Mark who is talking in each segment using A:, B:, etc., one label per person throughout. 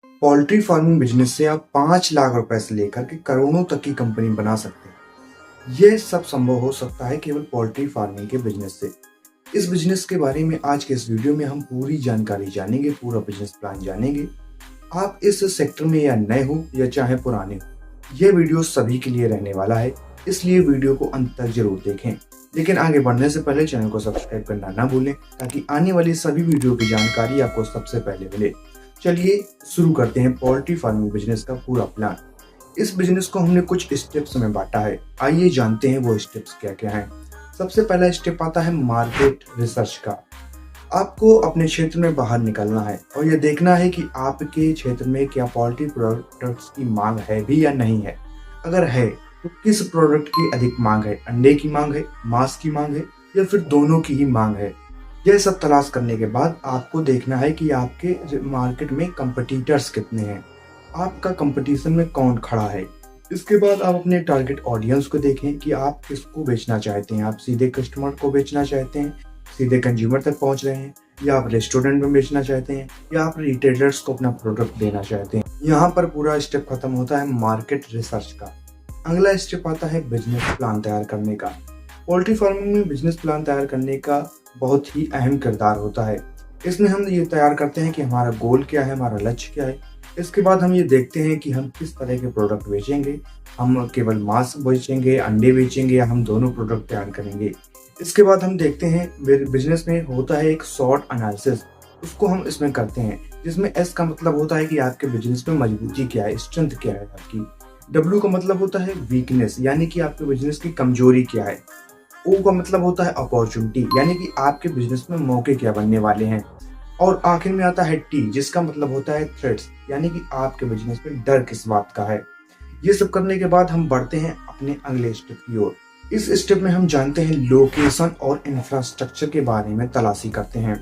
A: Poultry farming business से आप 5 लाख रुपए से लेकर के करोड़ों तक की कंपनी बना सकते हैं। यह सब संभव हो सकता है केवल पोल्ट्री फार्मिंग के बिजनेस से। इस बिजनेस के बारे में आज के इस वीडियो में हम पूरी जानकारी जानेंगे, पूरा बिजनेस प्लान जानेंगे। आप इस सेक्टर में या नए हो या चाहे पुराने हो, यह वीडियो सभी के लिए रहने वाला है, इसलिए वीडियो को अंत तक जरूर देखें। लेकिन आगे बढ़ने से पहले चैनल को सब्सक्राइब करना ना भूलें ताकि आने वाली सभी वीडियो की जानकारी आपको सबसे पहले मिले। चलिए शुरू करते हैं पोल्ट्री फार्मिंग बिजनेस का पूरा प्लान। इस बिजनेस को हमने कुछ स्टेप्स में बांटा है। आइए जानते हैं वो स्टेप्स क्या क्या हैं। सबसे पहला स्टेप आता है मार्केट रिसर्च का। आपको अपने क्षेत्र में बाहर निकलना है और यह देखना है कि आपके क्षेत्र में क्या पोल्ट्री प्रोडक्ट्स की मांग है भी या नहीं है। अगर है तो किस प्रोडक्ट की अधिक मांग है, अंडे की मांग है, मांस की मांग है या फिर दोनों की ही मांग है। यह सब तलाश करने के बाद आपको देखना है कि आपके मार्केट में कंपटीटर्स कितने हैं, आपका कंपटीशन में कौन खड़ा है। इसके बाद आप अपने टारगेट ऑडियंस को देखें कि आप किसको बेचना चाहते हैं। आप सीधे कस्टमर को बेचना चाहते हैं, सीधे कंज्यूमर तक पहुंच रहे हैं, या आप रेस्टोरेंट में बेचना चाहते हैं, या आप रिटेलर्स को अपना प्रोडक्ट देना चाहते हैं। यहाँ पर पूरा स्टेप खत्म होता है मार्केट रिसर्च का। अगला स्टेप आता है बिजनेस प्लान तैयार करने का। पोल्ट्री फार्मिंग में बिजनेस प्लान तैयार करने का बहुत ही अहम किरदार होता है। इसमें हम ये तैयार करते हैं कि हमारा गोल क्या है, हमारा लक्ष्य क्या है। इसके बाद हम ये देखते हैं कि हम किस तरह के प्रोडक्ट बेचेंगे। हम केवल मांस बेचेंगे, अंडे बेचेंगे, या हम दोनों प्रोडक्ट तैयार करेंगे। इसके बाद हम देखते हैं बिजनेस में होता है एक शॉर्ट एनालिसिस, उसको हम इसमें करते हैं, जिसमें एस का मतलब होता है कि आपके बिजनेस में मजबूती क्या है, स्ट्रेंथ क्या है आपकी। डब्ल्यू का मतलब होता है वीकनेस, यानी कि आपके बिजनेस की कमजोरी क्या है। ओ का मतलब होता है अपॉर्चुनिटी, यानी कि आपके बिजनेस में मौके क्या बनने वाले हैं। और आखिर में आता है टी, जिसका मतलब होता है थ्रेट्स, यानी कि आपके बिजनेस में डर किस बात का है। ये सब करने के बाद हम बढ़ते हैं अपने अगले स्टेप की ओर। इस स्टेप में हम जानते हैं लोकेशन और इंफ्रास्ट्रक्चर के बारे में तलाशी करते हैं।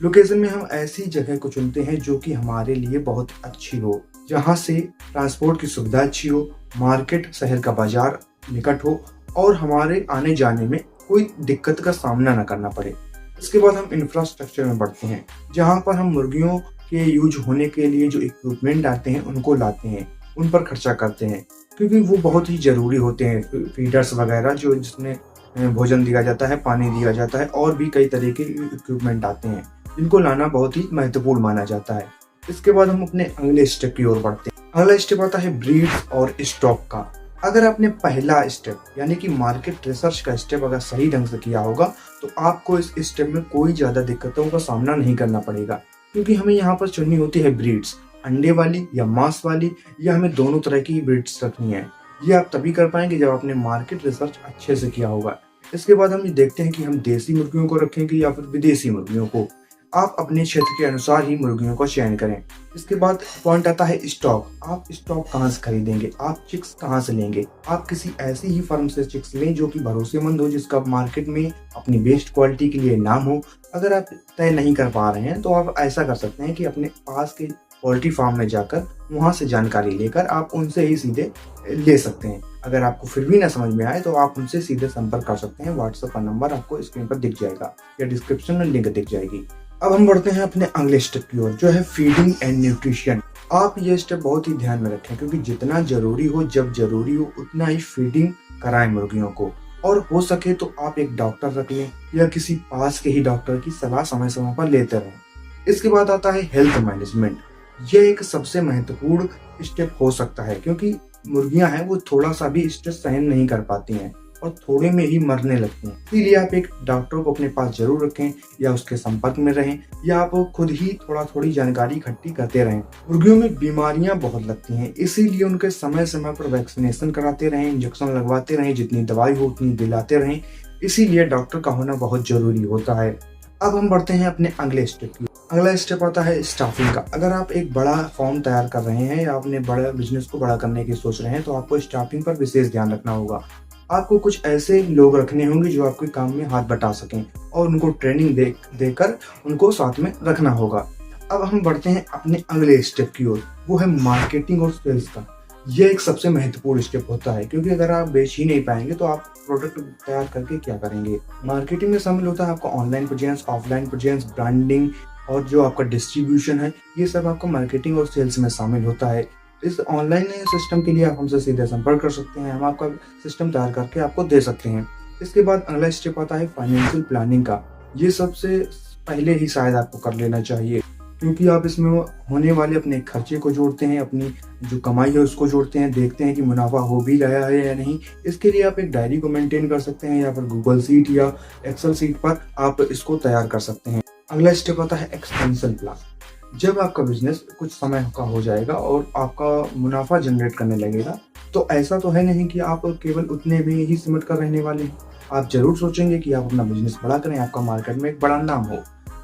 A: लोकेशन में हम ऐसी जगह को चुनते हैं जो कि हमारे लिए बहुत अच्छी हो, जहाँ से ट्रांसपोर्ट की सुविधा अच्छी हो, मार्केट शहर का बाजार निकट हो और हमारे आने जाने में कोई दिक्कत का सामना न करना पड़े। इसके बाद हम इंफ्रास्ट्रक्चर में बढ़ते हैं, जहाँ पर हम मुर्गियों के यूज होने के लिए जो इक्विपमेंट आते हैं उनको लाते हैं, उन पर खर्चा करते हैं, क्योंकि वो बहुत ही जरूरी होते हैं। फीडर्स वगैरह जो जिसमें भोजन दिया जाता है, पानी दिया जाता है, और भी कई तरह के इक्विपमेंट आते हैं जिनको लाना बहुत ही महत्वपूर्ण माना जाता है। इसके बाद हम अपने अगले स्टेप की ओर बढ़ते हैं। अगला स्टेप आता है ब्रीड्स और स्टॉक का। अगर आपने पहला स्टेप यानी कि मार्केट रिसर्च का स्टेप अगर सही ढंग से किया होगा तो आपको इस स्टेप में कोई ज्यादा दिक्कतों का सामना नहीं करना पड़ेगा, क्योंकि हमें यहाँ पर चुननी होती है ब्रीड्स, अंडे वाली या मांस वाली, या हमें दोनों तरह की ब्रीड्स रखनी है। ये आप तभी कर पाएंगे जब आपने मार्केट रिसर्च अच्छे से किया होगा। इसके बाद हम ये देखते हैं कि हम देसी मुर्गियों को रखेंगे या फिर विदेशी मुर्गियों को। आप अपने क्षेत्र के अनुसार ही मुर्गियों का चयन करें। इसके बाद पॉइंट आता है स्टॉक। आप स्टॉक कहाँ से खरीदेंगे, आप चिक्स कहाँ से लेंगे। आप किसी ऐसी ही फर्म से चिक्स लें जो कि भरोसेमंद हो, जिसका मार्केट में अपनी बेस्ट क्वालिटी के लिए नाम हो। अगर आप तय नहीं कर पा रहे हैं तो आप ऐसा कर सकते हैं कि अपने पास के पोल्ट्री फार्म में जाकर वहां से जानकारी लेकर आप उनसे ही सीधे ले सकते हैं। अगर आपको फिर भी ना समझ में आए तो आप उनसे सीधे संपर्क कर सकते हैं। व्हाट्सएप का नंबर आपको स्क्रीन पर दिख जाएगा या डिस्क्रिप्शन में लिंक दिख जाएगी। अब हम बढ़ते हैं अपने अगले स्टेप की ओर, जो है फीडिंग एंड न्यूट्रिशन। आप ये स्टेप बहुत ही ध्यान में रखें, क्योंकि जितना जरूरी हो, जब जरूरी हो, उतना ही फीडिंग कराएं मुर्गियों को। और हो सके तो आप एक डॉक्टर रख लें या किसी पास के ही डॉक्टर की सलाह समय समय पर लेते रहें। इसके बाद आता है हेल्थ मैनेजमेंट। यह एक सबसे महत्वपूर्ण स्टेप हो सकता है, क्योंकि मुर्गियां हैं वो थोड़ा सा भी स्ट्रेस सहन नहीं कर पाती हैं और थोड़े में ही मरने लगती हैं। इसीलिए आप एक डॉक्टर को अपने पास जरूर रखें या उसके संपर्क में रहें, या आप खुद ही थोड़ी जानकारी इकट्ठी करते रहें। मुर्गियों में बीमारियां बहुत लगती हैं, इसीलिए उनके समय समय पर वैक्सीनेशन कराते रहें, इंजेक्शन लगवाते रहें, जितनी दवाई हो उतनी दिलाते रहें। इसीलिए डॉक्टर का होना बहुत जरूरी होता है। अब हम बढ़ते हैं अपने अगले स्टेप की। अगला स्टेप आता है स्टाफिंग का। अगर आप एक बड़ा फॉर्म तैयार कर रहे हैं या अपने बड़े बिजनेस को बड़ा करने की सोच रहे हैं तो आपको स्टाफिंग पर विशेष ध्यान रखना होगा। आपको कुछ ऐसे लोग रखने होंगे जो आपके काम में हाथ बटा सकें और उनको ट्रेनिंग देकर उनको साथ में रखना होगा। अब हम बढ़ते हैं अपने अगले स्टेप की ओर, वो है मार्केटिंग और सेल्स का। ये एक सबसे महत्वपूर्ण स्टेप होता है, क्योंकि अगर आप बेच ही नहीं पाएंगे तो आप प्रोडक्ट तैयार करके क्या करेंगे। मार्केटिंग में शामिल होता है आपका online presence, offline presence, branding, और जो आपका डिस्ट्रीब्यूशन है, ये सब आपका मार्केटिंग और सेल्स में शामिल होता है। इस ऑनलाइन सिस्टम के लिए आप हमसे सीधे संपर्क कर सकते हैं, हम आपका सिस्टम तैयार करके आपको दे सकते हैं। इसके बाद अगला स्टेप आता है फाइनेंशियल प्लानिंग का। ये सबसे पहले ही शायद आपको कर लेना चाहिए, क्योंकि आप इसमें होने वाले अपने खर्चे को जोड़ते हैं, अपनी जो कमाई है उसको जोड़ते हैं, देखते हैं कि मुनाफा हो भी रहा है या नहीं। इसके लिए आप एक डायरी को मेंटेन कर सकते हैं, या फिर गूगल शीट या एक्सेल शीट पर आप इसको तैयार कर सकते हैं। अगला स्टेप आता है एक्सपेंशन प्लान। जब आपका बिजनेस कुछ समय का हो जाएगा और आपका मुनाफा जनरेट करने लगेगा, तो ऐसा तो है नहीं कि आप केवल उतने में ही सिमट कर रहने वाले हैं। आप जरूर सोचेंगे कि आप अपना बिजनेस बड़ा करें, आपका मार्केट में एक बड़ा नाम हो,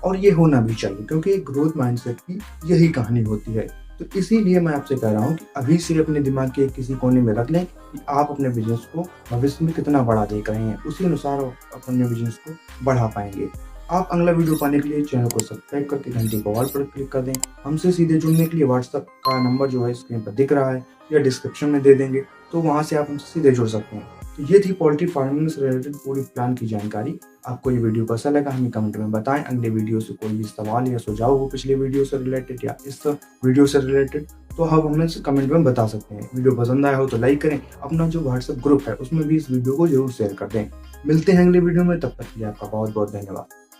A: और ये होना भी चाहिए, क्योंकि एक ग्रोथ माइंडसेट की यही कहानी होती है। तो इसीलिए मैं आपसे कह रहा हूँ कि अभी से अपने दिमाग के किसी कोने में रख लें कि आप अपने बिजनेस को भविष्य में कितना बड़ा देख रहे हैं, उसी अनुसार आप अपने बिजनेस को बढ़ा पाएंगे। आप अगला वीडियो पाने के लिए चैनल को सब्सक्राइब करके घंटी को ऑल पर क्लिक कर दें। हमसे सीधे जुड़ने के लिए व्हाट्सएप का नंबर जो है स्क्रीन पर दिख रहा है या डिस्क्रिप्शन में दे देंगे, तो वहां से आप हमसे सीधे जुड़ सकते हैं। तो ये थी पोल्ट्री फार्मिंग से रिलेटेड पूरी प्लान की जानकारी। आपको ये वीडियो कैसा लगा हमें कमेंट में बताएं। अगले वीडियो से कोई भी सवाल या सुझाव हो पिछले वीडियो से रिलेटेड या इस वीडियो से रिलेटेड, तो आप हमें कमेंट में बता सकते हैं। वीडियो पसंद आया हो तो लाइक करें, अपना जो व्हाट्सएप ग्रुप है उसमें भी इस वीडियो को जरूर शेयर कर दें। मिलते हैं अगले वीडियो में, तब तक के लिए आपका बहुत बहुत धन्यवाद।